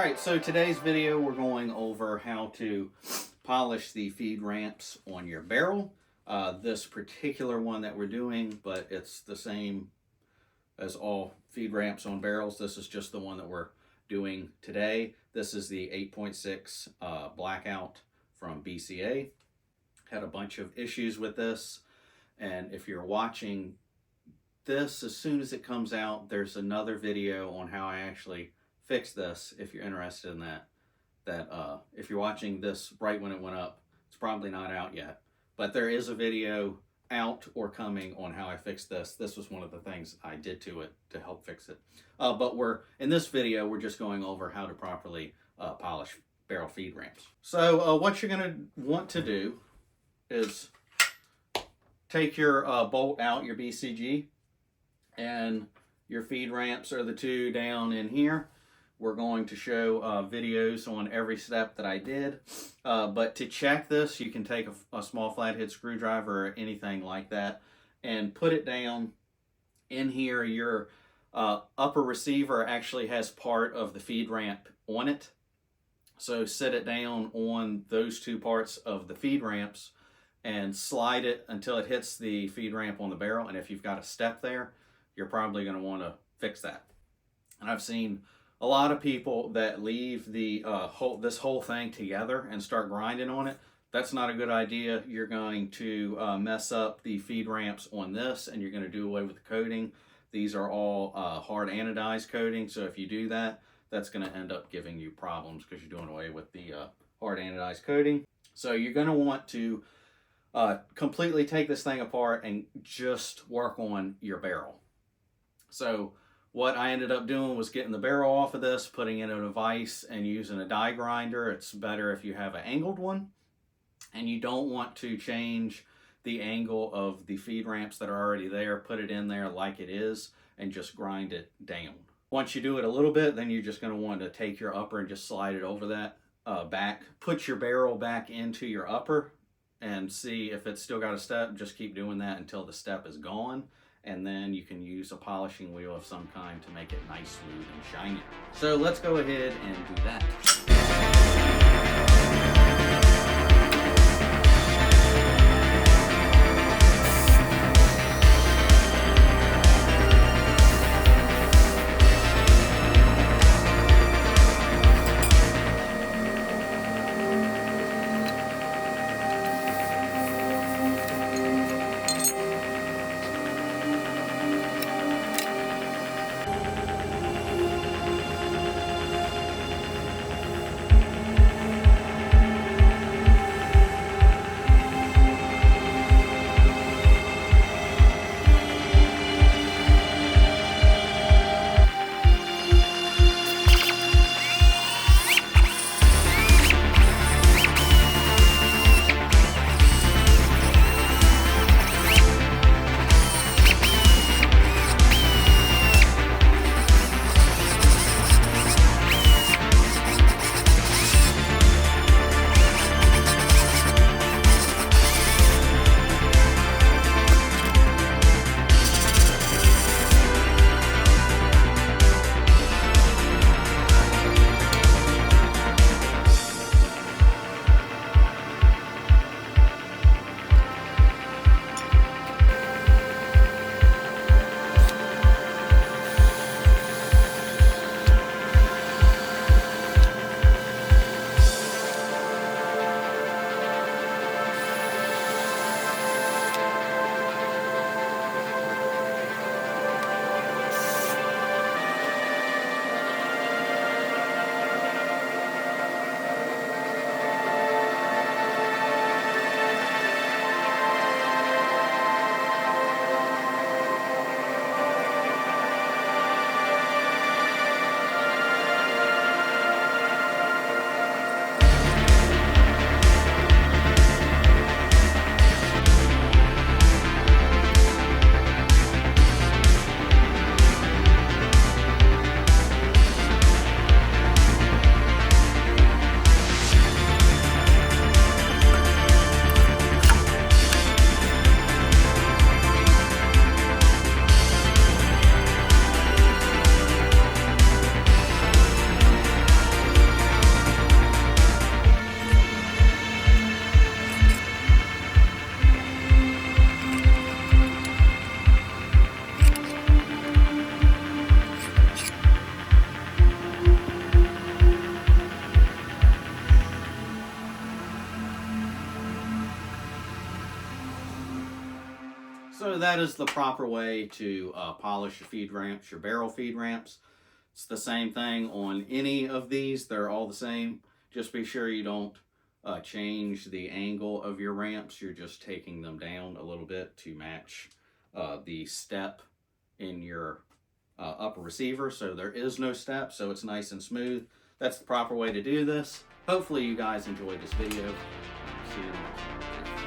Alright, so today's video we're going over how to polish the feed ramps on your barrel. This particular one that we're doing, but it's the same as all feed ramps on barrels. This is just the one that we're doing today. This is the 8.6 blackout from BCA. Had a bunch of issues with this, and if you're watching this, as soon as it comes out, there's another video on how I actually fix this if you're interested in that. If you're watching this right when it went up, it's probably not out yet, but there is a video out or coming on how I fixed this. This was one of the things I did to it to help fix it. But in this video, we're just going over how to properly polish barrel feed ramps. So what you're gonna want to do is take your bolt out, your BCG, and your feed ramps are the two down in here. We're going to show videos on every step that I did, but to check this, you can take a small flathead screwdriver or anything like that and put it down in here. Your upper receiver actually has part of the feed ramp on it, so sit it down on those two parts of the feed ramps and slide it until it hits the feed ramp on the barrel. And if you've got a step there, you're probably going to want to fix that. And I've seen a lot of people that leave the this whole thing together and start grinding on it. That's not a good idea. You're going to mess up the feed ramps on this, and you're going to do away with the coating. These are all hard anodized coating, so if you do that, that's going to end up giving you problems because you're doing away with the hard anodized coating. So you're going to want to completely take this thing apart and just work on your barrel. So what I ended up doing was getting the barrel off of this, putting it in a vise, and using a die grinder. It's better if you have an angled one, and you don't want to change the angle of the feed ramps that are already there. Put it in there like it is and just grind it down. Once you do it a little bit, then you're just going to want to take your upper and just slide it over that back. Put your barrel back into your upper and see if it's still got a step. Just keep doing that until the step is gone. And then you can use a polishing wheel of some kind to make it nice, smooth, and shiny. So let's go ahead and do that. So that is the proper way to polish your feed ramps, your barrel feed ramps. It's the same thing on any of these. They're all the same. Just be sure you don't change the angle of your ramps. You're just taking them down a little bit to match the step in your upper receiver. So there is no step, so it's nice and smooth. That's the proper way to do this. Hopefully you guys enjoyed this video. See you next time.